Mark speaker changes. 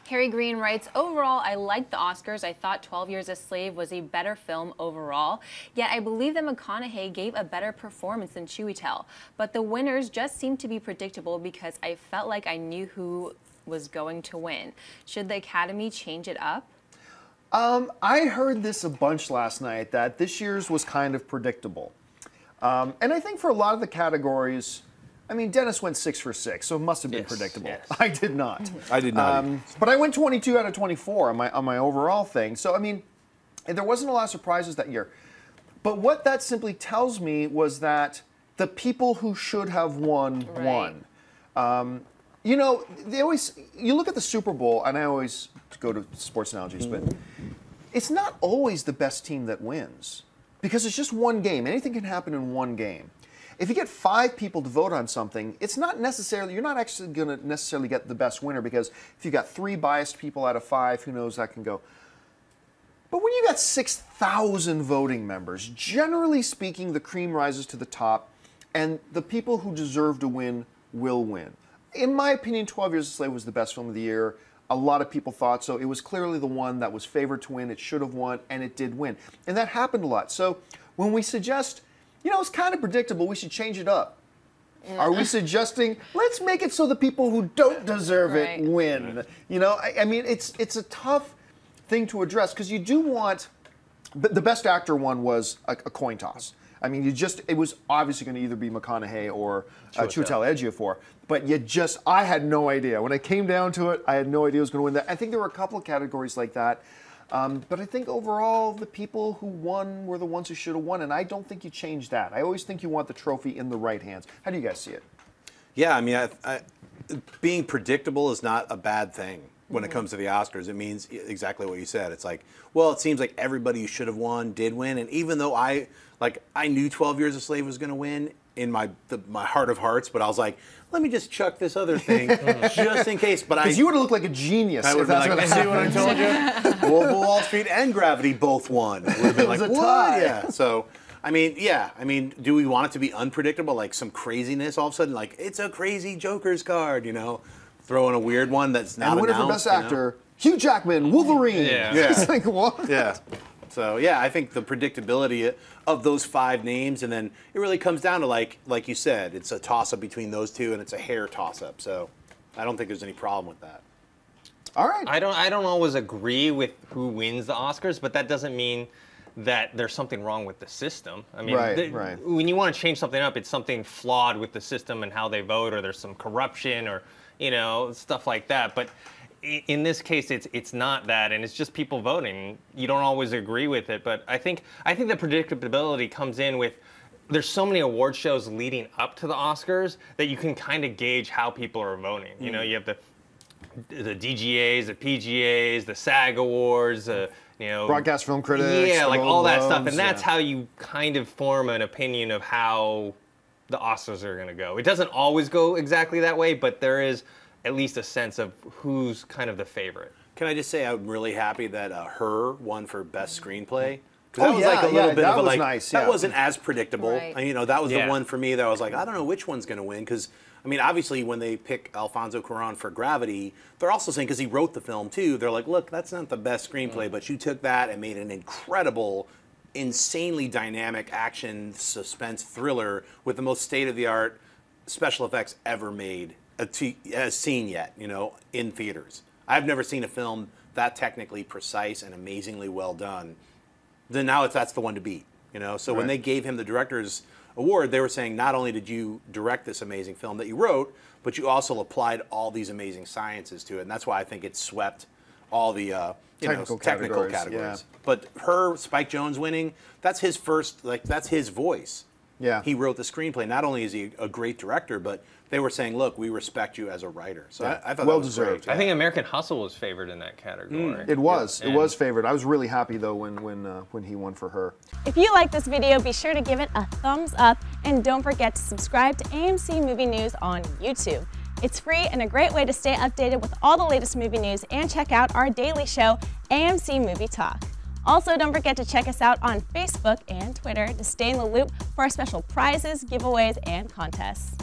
Speaker 1: Harry Green writes, overall, I liked the Oscars. I thought 12 Years a Slave was a better film overall. Yet I believe that McCanaughey gave a better performance than Chiwetel. But the winners just seemed to be predictable because I felt like I knew who was going to win. Should the Academy change it up?
Speaker 2: I heard this a bunch last night, that this year's was kind of predictable. And I think for a lot of the categories, I mean, Dennis went 6 for 6, so it must have been predictable.
Speaker 3: Yes.
Speaker 2: I did not.
Speaker 3: I did not.
Speaker 2: But I went 22 out of 24 on my overall thing. So, I mean, there wasn't a lot of surprises that year. But what that simply tells me was that the people who should have won, won. You know, you look at the Super Bowl, and I always go to sports analogies, but it's not always the best team that wins. Because it's just one game. Anything can happen in one game. If you get 5 people to vote on something, it's not necessarily, you're not actually going to necessarily get the best winner, because if you got 3 biased people out of 5, who knows, that can go. But when you got 6,000 voting members, generally speaking, the cream rises to the top, and the people who deserve to win will win. In my opinion, 12 Years a Slave was the best film of the year. A lot of people thought so. It was clearly the one that was favored to win. It should have won, and it did win. And that happened a lot. So when we suggest, you know, it's kind of predictable, we should change it up. Are we suggesting, let's make it so the people who don't deserve it win? You know, I mean, it's a tough thing to address, because you do want, the Best Actor one was a coin toss. I mean, it was obviously going to either be McConaughey or Chiwetel Ejiofor, but I had no idea. When it came down to it, I had no idea who was going to win that. I think there were a couple of categories like that. But I think overall, the people who won were the ones who should have won, and I don't think you change that. I always think you want the trophy in the right hands. How do you guys see it?
Speaker 3: Yeah, I mean, being predictable is not a bad thing when it comes to the Oscars. It means exactly what you said. It's like, well, it seems like everybody who should have won did win, and even though I knew 12 Years a Slave was going to win in my heart of hearts, but I was like, let me just chuck this other thing just in case. But
Speaker 2: because you would have looked like a genius.
Speaker 3: I would have been like, see what I told you? Wolf of Wall Street and Gravity both won. It would have been like, what? Yeah. So, I mean, yeah. I mean, do we want it to be unpredictable, like some craziness all of a sudden? Like, it's a crazy Joker's card, you know? Throw in a weird one that's not announced.
Speaker 2: And the winner for Best Actor, Hugh Jackman, Wolverine.
Speaker 3: Yeah.
Speaker 2: It's like, what?
Speaker 3: Yeah. So, yeah, I think the predictability of those 5 names, and then it really comes down to, like you said, it's a toss-up between those 2, and it's a hair toss-up. So I don't think there's any problem with that.
Speaker 2: All right.
Speaker 4: I don't always agree with who wins the Oscars, but that doesn't mean that there's something wrong with the system. I mean, when you want to change something up, it's something flawed with the system and how they vote, or there's some corruption, or, you know, stuff like that. But in this case, it's not that, and it's just people voting. You don't always agree with it, but I think the predictability comes in with, there's so many award shows leading up to the Oscars that you can kind of gauge how people are voting. You know, you have the DGAs, the PGAs, the SAG Awards, you know,
Speaker 2: Broadcast Film Critics,
Speaker 4: yeah, like all that stuff, and that's how you kind of form an opinion of how the Oscars are going to go. It doesn't always go exactly that way, but there is at least a sense of who's kind of the favorite.
Speaker 3: Can I just say I'm really happy that Her won for Best Screenplay? Because that was like a little bit of a, like,
Speaker 2: nice,
Speaker 3: that wasn't as predictable.
Speaker 1: Right.
Speaker 3: And, you know, that was the one for me that I was like, I don't know which one's going to win. Because, I mean, obviously when they pick Alfonso Cuarón for Gravity, they're also saying, because he wrote the film too, they're like, look, that's not the best screenplay, but you took that and made an incredible, insanely dynamic action suspense thriller with the most state-of-the-art special effects ever made. As seen yet, you know, in theaters. I've never seen a film that technically precise and amazingly well done. Then now that's the one to beat, you know. So when they gave him the director's award, they were saying, not only did you direct this amazing film that you wrote, but you also applied all these amazing sciences to it, and that's why I think it swept all the technical categories.
Speaker 2: Yeah.
Speaker 3: But Spike Jonze winning, that's his first, like, that's his voice.
Speaker 2: Yeah.
Speaker 3: He wrote the screenplay. Not only is he a great director, but they were saying, look, we respect you as a writer. So I thought
Speaker 2: well
Speaker 3: that was
Speaker 2: deserved.
Speaker 3: great.
Speaker 4: I think American Hustle was favored in that category.
Speaker 2: It was. It was favored. I was really happy, though, when he won for Her.
Speaker 5: If you like this video, be sure to give it a thumbs up, and don't forget to subscribe to AMC Movie News on YouTube. It's free and a great way to stay updated with all the latest movie news, and check out our daily show, AMC Movie Talk. Also, don't forget to check us out on Facebook and Twitter to stay in the loop for our special prizes, giveaways, and contests.